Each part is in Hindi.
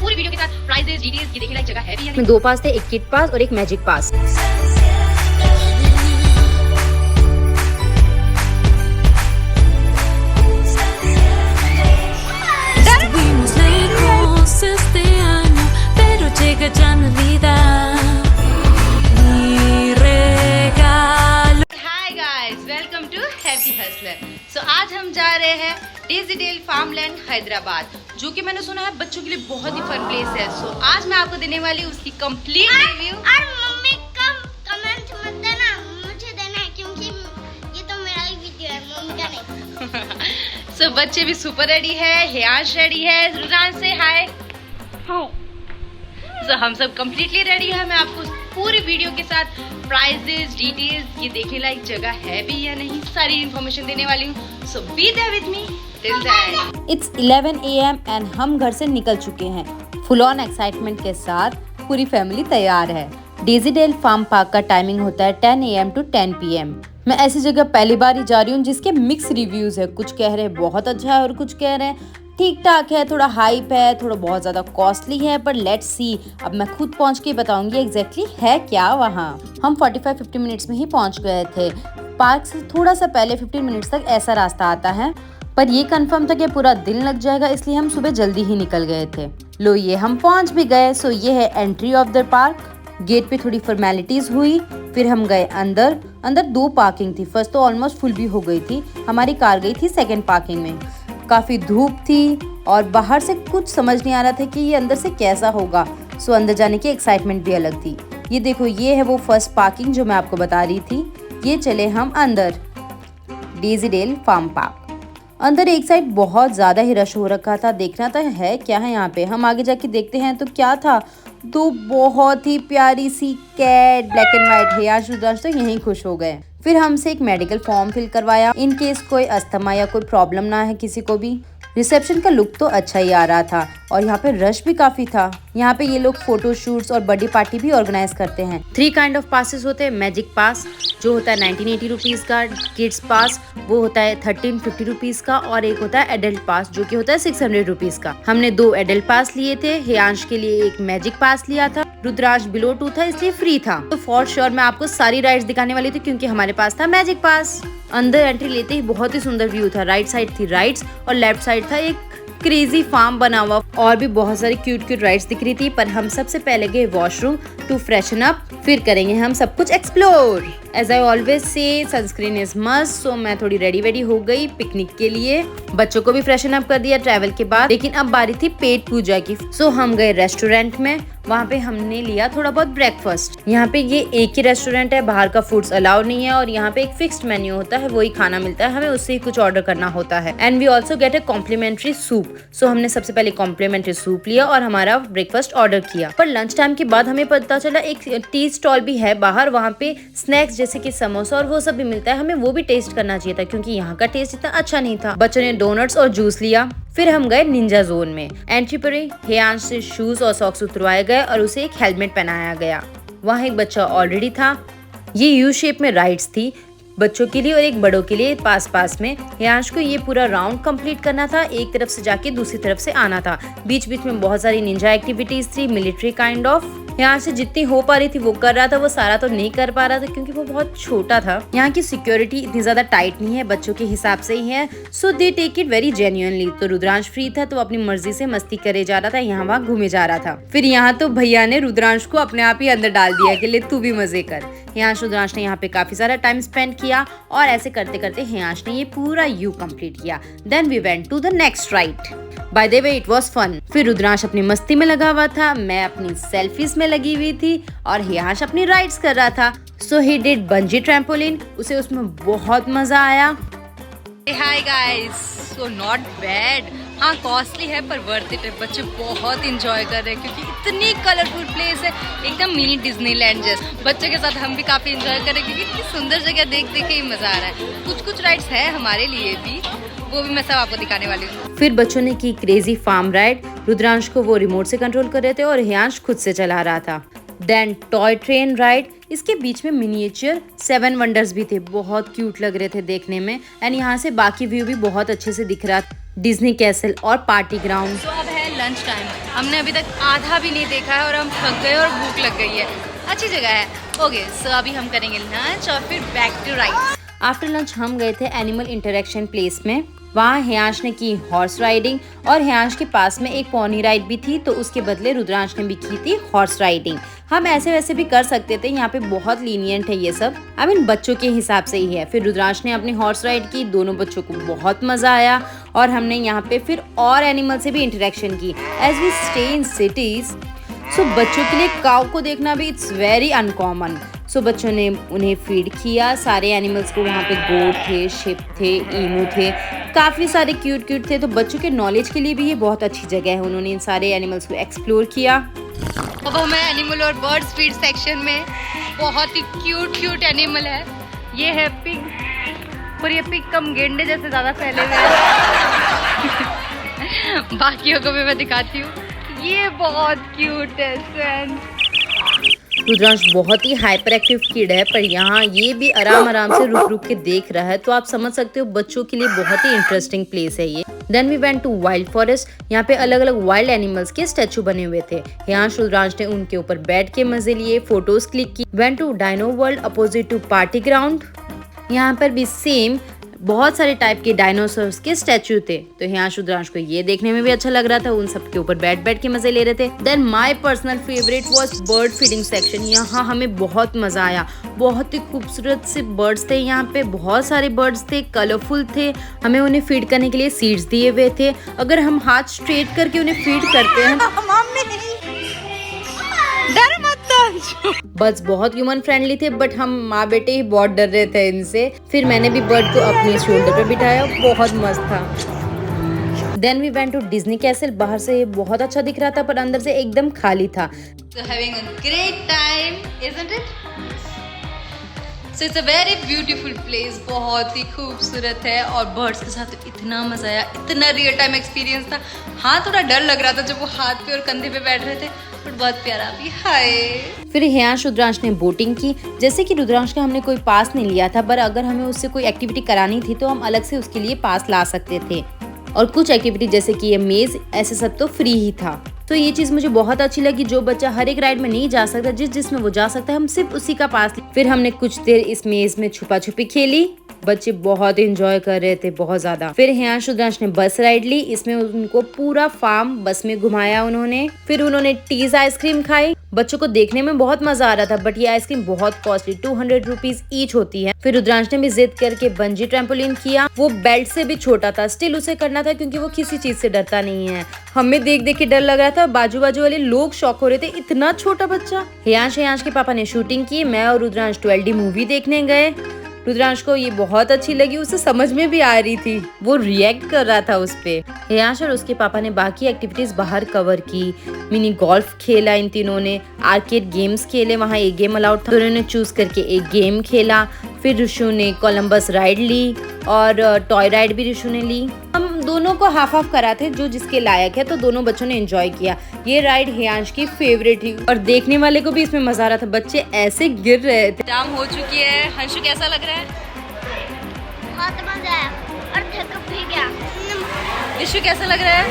पूरी वीडियो के साथ प्राइजेस डिटेल्स ये देखने लायक जगह है भी या में 2 पास थे, एक किड पास और एक magic pass. Estuvimos lejos este año, pero llega ya Navidad. Mi regalo. Hi guys, welcome to happy hustler. So आज हम जा रहे हैं डेज़ीडेल फार्मलैंड हैदराबाद, जो कि मैंने सुना है बच्चों के लिए बहुत ही फन प्लेस है। सो आज मैं आपको देने वाली हूँ उसकी कंप्लीट रिव्यू। और मम्मी का कमेंट मत देना, मुझे देना है क्योंकि ये तो मेरा ही वीडियो है, मम्मी का नहीं। सो बच्चे भी सुपर रेडी है, हियांश रेडी है, रुद्रांश से हाय। सो हम सब कम्प्लीटली रेडी है। मैं आपको पूरी वीडियो के साथ प्राइजेस डिटेल्स ये देखने लायक जगह है भी या नहीं सारी इन्फॉर्मेशन देने वाली हूँ। So be there with me till then. It's 11 AM and हम घर से निकल चुके हैं। फुल ऑन एक्साइटमेंट के साथ पूरी फैमिली तैयार है। डेज़ीडेल फार्म पार्क का टाइमिंग होता है 10 AM to 10 PM। मैं ऐसी जगह पहली बार ही जा रही हूँ जिसके मिक्स रिव्यूज है। कुछ कह रहे हैं बहुत अच्छा है और कुछ कह रहे हैं ठीक ठाक है, थोड़ा हाइप है, थोड़ा बहुत ज़्यादा कॉस्टली है, पर लेट्स सी। अब मैं खुद पहुँच के बताऊंगी एग्जैक्टली है क्या वहाँ। हम 45-50 मिनट्स में ही पहुँच गए थे। पार्क से थोड़ा सा पहले 15 मिनट्स तक ऐसा रास्ता आता है, पर ये कंफर्म था कि पूरा दिन लग जाएगा, इसलिए हम सुबह जल्दी ही निकल गए थे। लो ये हम पहुँच भी गए। सो ये है entry of the park. Gate पे थोड़ी फॉर्मेलिटीज हुई, फिर हम गए अंदर। अंदर 2 पार्किंग थी। फर्स्ट तो ऑलमोस्ट फुल भी हो गई थी, हमारी कार गई थी सेकेंड पार्किंग में। काफ़ी धूप थी और बाहर से कुछ समझ नहीं आ रहा था कि ये अंदर से कैसा होगा। सो अंदर जाने की एक्साइटमेंट भी अलग थी। ये देखो, ये है वो फर्स्ट पार्किंग जो मैं आपको बता रही थी। ये चले हम अंदर डेज़ीडेल फार्म पार्क। अंदर एक साइड बहुत ज़्यादा ही रश हो रखा था। देखना था है क्या है यहाँ पे। हम आगे जाके देखते हैं तो क्या था, 2 बहुत ही प्यारी सी कैट, ब्लैक एंड व्हाइट है। यार रुद्रांश तो यहीं खुश हो गए। फिर हमसे एक मेडिकल फॉर्म फिल करवाया, इन केस कोई अस्थमा या कोई प्रॉब्लम ना है किसी को भी। रिसेप्शन का लुक तो अच्छा ही आ रहा था और यहाँ पे रश भी काफी था। यहाँ पे ये लोग फोटो शूट्स और बर्थडे पार्टी भी ऑर्गेनाइज करते हैं। 3 काइंड ऑफ पासेस होते हैं। मैजिक पास जो होता है 1980 रुपीज का, किड्स पास वो होता है 1350 रुपीज का, और एक होता है एडल्ट पास जो कि होता है 600 रुपीज का। हमने 2 एडल्ट पास लिए थे। हियांश के लिए एक मैजिक पास लिया था। रुद्रांश बिलो 2 था इसलिए फ्री था। तो फॉर श्योर मैं आपको सारी राइड्स दिखाने वाली थी क्योंकि हमारे पास था मैजिक पास। अंदर एंट्री लेते ही बहुत ही सुंदर व्यू था। राइट साइड थी राइड्स और लेफ्ट साइड था एक क्रेजी फार्म बना हुआ, और भी बहुत सारी क्यूट राइड्स दिख रही थी। पर हम सबसे पहले गए वॉशरूम टू फ्रेशन अप, फिर करेंगे हम सब कुछ explore. As I always say sunscreen is must. So मैं थोड़ी रेडी हो गई पिकनिक के लिए। बच्चों को भी फ्रेशन अप कर दिया ट्रैवल के बाद। लेकिन अब बारी थी पेट पूजा की। सो हम गए रेस्टोरेंट में, वहाँ पे हमने लिया थोड़ा बहुत ब्रेकफास्ट। यहाँ पे ये एक ही रेस्टोरेंट है, बाहर का फूड्स अलाउड नहीं है, और यहाँ पे एक फिक्स्ड मेन्यू होता है, वही खाना मिलता है, हमें उससे ही कुछ ऑर्डर करना होता है। And we also get a complimentary soup. So हमने सबसे पहले कॉम्प्लीमेंट्री सूप लिया और हमारा ब्रेकफास्ट ऑर्डर किया। पर लंच टाइम के बाद हमें पता चला एक टी स्टॉल भी है बाहर, वहाँ पे स्नैक्स जैसे कि समोसा और वो सब भी मिलता है। हमें वो भी टेस्ट करना चाहिए था क्योंकि यहाँ का टेस्ट इतना अच्छा नहीं था। बच्चों ने डोनट्स और जूस लिया। फिर हम गए निंजा जोन में। एंट्री पर ही हियांश से शूज और सॉक्स उतरवाए गए और उसे एक हेलमेट पहनाया गया। वहाँ एक बच्चा ऑलरेडी था। ये यू शेप में राइड्स थी बच्चों के लिए और एक बड़ों के लिए पास में। हियांश को ये पूरा राउंड कंप्लीट करना था, एक तरफ से जाके दूसरी तरफ से आना था। बीच में बहुत सारी निंजा एक्टिविटीज थी, मिलिट्री काइंड ऑफ। यहाँ से जितनी हो पा रही थी वो कर रहा था, वो सारा तो नहीं कर पा रहा था क्योंकि वो बहुत छोटा था। यहाँ की सिक्योरिटी इतनी ज्यादा टाइट नहीं है, बच्चों के हिसाब से ही है। So they take it very genuinely. तो रुद्रांश फ्री था तो अपनी मर्जी से मस्ती करे जा रहा था, यहाँ वहाँ घूमे जा रहा था। फिर यहाँ तो भैया ने रुद्रांश को अपने आप ही अंदर डाल दिया कि ले तू भी मजे कर। हियांश रुद्रांश ने यहाँ पे काफी सारा टाइम स्पेंड किया और ऐसे करते करते हियांश ने ये पूरा यू कंप्लीट किया। Then we went to the next ride. By the way it was fun. फिर रुद्रांश अपनी मस्ती में लगा हुआ था, मैं अपनी सेल्फीज में लगी हुई थी और हियांश अपनी राइड्स कर रहा था। सो ही डिड बंजी ट्रैम्पोलिन, उसे उसमें बहुत मजा आया। Hi guys, so not bad. हाँ कॉस्टली है पर वर्थ इट है। बच्चे बहुत इंजॉय कर रहे हैं क्योंकि इतनी कलरफुल प्लेस है, एकदम मिनी डिज्नीलैंड जैसा। बच्चों के साथ हम भी काफी इंजॉय कर रहे हैं क्योंकि इतनी सुंदर जगह देख के ही मजा आ रहा है। कुछ राइड्स है हमारे लिए भी, वो भी मैं सब आपको दिखाने वाली हूँ। फिर बच्चों ने की क्रेजी फार्म राइड। रुद्रांश को वो रिमोट से कंट्रोल कर रहे थे और हियांश खुद से चला रहा था। Then toy train ride. इसके बीच में मिनिएचर 7 वंडर्स भी थे, बहुत क्यूट लग रहे थे देखने में। एंड यहाँ से बाकी व्यू भी बहुत अच्छे से दिख रहा था, डिज्नी कैसल और पार्टी ग्राउंड। तो अब है लंच टाइम। हमने अभी तक आधा भी नहीं देखा है और हम थक गए और भूख लग गई है। अच्छी जगह है। ओके सो अभी हम करेंगे लंच और फिर back to ride. After lunch हम गए थे एनिमल इंटरेक्शन प्लेस में। वहाँ हियांश ने की हॉर्स राइडिंग और हियांश के पास में एक पॉनी राइड भी थी, तो उसके बदले रुद्रांश ने भी की थी हॉर्स राइडिंग। हम ऐसे वैसे भी कर सकते थे, यहाँ पे बहुत लीनियंट है ये सब। आई मीन बच्चों के हिसाब से ही है। फिर रुद्रांश ने अपनी हॉर्स राइड की, दोनों बच्चों को बहुत मजा आया और हमने यहाँ पे फिर और एनिमल से भी इंटरेक्शन की। As we stay in cities so बच्चों के लिए काऊ को देखना भी इट्स वेरी अनकॉमन। सो बच्चों ने उन्हें फीड किया, सारे एनिमल्स को। वहाँ पे गोट थे, शिप थे, ईमू थे, काफ़ी सारे क्यूट थे। तो बच्चों के नॉलेज के लिए भी ये बहुत अच्छी जगह है। उन्होंने इन सारे एनिमल्स को एक्सप्लोर किया। अब हम एनिमल और बर्ड्स फीड सेक्शन में। बहुत ही क्यूट एनिमल है। ये है पिग और ये पिग कम गेंडे जैसे ज़्यादा फैले हुए हैं। बाकियों को भी मैं दिखाती हूँ। ये बहुत क्यूट है स्वैन। रुद्रांश बहुत ही हाइपर एक्टिव किड है, पर यहाँ ये भी आराम से रुक के देख रहा है, तो आप समझ सकते हो बच्चों के लिए बहुत ही इंटरेस्टिंग प्लेस है ये। Then we went to wild forest. यहाँ पे अलग अलग वाइल्ड एनिमल्स के स्टैचू बने हुए थे। हियांश रुद्रांश ने उनके ऊपर बैठ के मजे लिए, फोटोज क्लिक की। Went to dino world opposite to party ground. यहाँ पर भी सेम बहुत सारे टाइप के डायनासोर्स के स्टैचू थे, तो हियांश रुद्रांश को ये देखने में भी अच्छा लग रहा था। उन सब के ऊपर बैठ के मजे ले रहे थे। Then my personal favourite was bird feeding section. यहाँ हमें बहुत मजा आया। बहुत ही खूबसूरत से बर्ड्स थे यहाँ पे, बहुत सारे बर्ड्स थे, कलरफुल थे। हमें उन्हें फीड करने के लिए सीड्स दिए हुए थे। अगर हम हाथ स्ट्रेट करके उन्हें फीड करते हैं बर्ड्स बहुत ह्यूमन फ्रेंडली थे, बट हम माँ बेटे ही बहुत डर रहे थे इनसे। फिर मैंने भी बर्ड को अपने शोल्डर पे बिठाया, बहुत मस्त था। Then we went to Disney castle. बाहर से ये बहुत अच्छा दिख रहा था, पर अंदर से एकदम खाली था। So having a great time, isn't it? So it's a very beautiful place. बहुत ही खूबसूरत है और बर्ड्स के साथ तो इतना मजा आया, इतना रियल टाइम एक्सपीरियंस था। हाँ थोड़ा डर लग रहा था जब वो हाथ पे और कंधे पे बैठ रहे थे, बट बहुत प्यारा भी। हाय। फिर हियांश रुद्रांश ने बोटिंग की। जैसे कि रुद्रांश का हमने कोई पास नहीं लिया था, पर अगर हमें उससे कोई एक्टिविटी करानी थी तो हम अलग से उसके लिए पास ला सकते थे। और कुछ एक्टिविटी जैसे कि ये मेज, ऐसे सब तो फ्री ही था। तो ये चीज मुझे बहुत अच्छी लगी। जो बच्चा हर एक राइड में नहीं जा सकता, जिसमें वो जा सकता है, हम सिर्फ उसी का पास। फिर हमने कुछ देर इस मेज में छुपा छुपी खेली। बच्चे बहुत एंजॉय कर रहे थे, बहुत ज्यादा। फिर हियांश रुद्रांश ने बस राइड ली। इसमें उनको पूरा फार्म बस में घुमाया उन्होंने। फिर उन्होंने टीज आइसक्रीम खाई। बच्चों को देखने में बहुत मजा आ रहा था, बट ये आइसक्रीम बहुत कॉस्टली 200 रुपीज ईच होती है। फिर रुद्रांश ने भी जिद करके बंजी ट्रैम्पोलिन किया। वो बेल्ट से भी छोटा था, स्टिल उसे करना था क्योंकि वो किसी चीज से डरता नहीं है। हमें देख के डर लग रहा था, बाजू वाले लोग शॉक हो रहे थे, इतना छोटा बच्चा। हियांश के पापा ने शूटिंग की। मैं और रुद्रांश 12D मूवी देखने गए। रुद्रांश को ये बहुत अच्छी लगी, उसे समझ में भी आ रही थी, वो रिएक्ट कर रहा था उस पे। हियांश और उसके पापा ने बाकी एक्टिविटीज बाहर कवर की। मिनी गोल्फ खेला इन तीनों ने, आर्केड गेम्स खेले, वहाँ एक गेम अलाउड था, उन्होंने चूज करके एक गेम खेला। फिर ऋषु ने कोलंबस राइड ली और टॉय राइड भी ऋषु ने ली। हम दोनों को हाफ कराते, जो जिसके लायक है, तो दोनों बच्चों ने एंजॉय किया। ये राइड हियांश की फेवरेट थी और देखने वाले को भी इसमें मजा आ रहा था। बच्चे ऐसे गिर रहे थे। शाम हो चुकी है। हंशु कैसा लग रहा है? बहुत मजा आया और थक भी गया। ऋषु कैसा लग रहा है?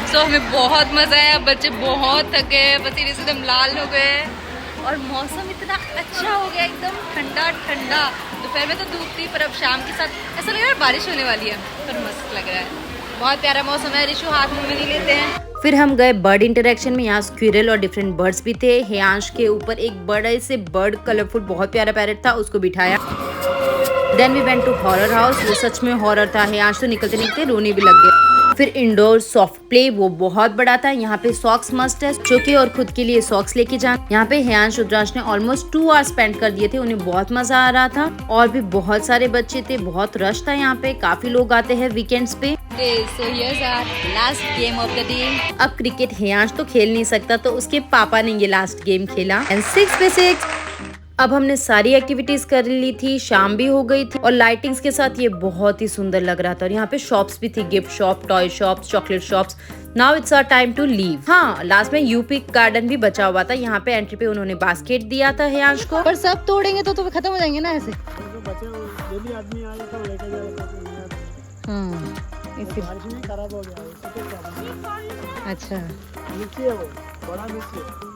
सो हमें बहुत मजा आया। बच्चे बहुत थक गए, पसीने से एकदम लाल हो गए और मौसम इतना अच्छा हो गया, एकदम ठंडा ठंडा। दोपहर में तो धूप थी, पर अब शाम के साथ ऐसा लग रहा है बारिश होने वाली है, पर मस्त लग रहा है। बहुत प्यारा मौसम है। ऋषु हाथ मुंह में नहीं लेते हैं। फिर हम गए बर्ड इंटरेक्शन में। यहाँ स्क्विरल और डिफरेंट बर्ड्स भी थे। हियांश के ऊपर एक बड़े से बर्ड, कलरफुल बहुत प्यारा पैरेट था, उसको बिठाया। Then we went to horror house. वो सच में हॉरर था। हियांश तो निकलते रोने भी लग गए। फिर इंडोर सॉफ्ट प्ले, वो बहुत बड़ा था। यहाँ पे सॉक्स मस्ट है, चोके और खुद के लिए सॉक्स लेके जाना। यहाँ पे हियांश रुद्रांश ने ऑलमोस्ट 2 आवर्स स्पेंड कर दिए थे। उन्हें बहुत मजा आ रहा था और भी बहुत सारे बच्चे थे, बहुत रश था यहाँ पे। काफी लोग आते हैं वीकेंड्स पे। So here's our last game of the day. अब क्रिकेट हियांश तो खेल नहीं सकता, तो उसके पापा ने ये लास्ट गेम खेला। एंड 6 पे 6। अब हमने सारी एक्टिविटीज कर ली थी, शाम भी हो गई थी और लाइटिंग्स के साथ ये बहुत ही सुंदर लग रहा था। और यहाँ पे शॉप्स भी थी, gift shop, toy shops, chocolate shops. Now it's our time to leave. हाँ, लास्ट में यूपी गार्डन भी बचा हुआ था। यहाँ पे एंट्री पे उन्होंने बास्केट दिया था हियांश को। पर सब तोड़ेंगे तो खत्म हो जाएंगे ना ऐसे। इसी बारिश में खराब हो गया इसी पे प्रॉब्लम अच्छा नीचे है वो बड़ा नीचे है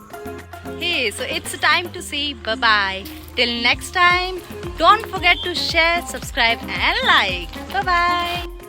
Hey, so it's time to say bye-bye. Till next time, don't forget to share, subscribe and like. Bye-bye.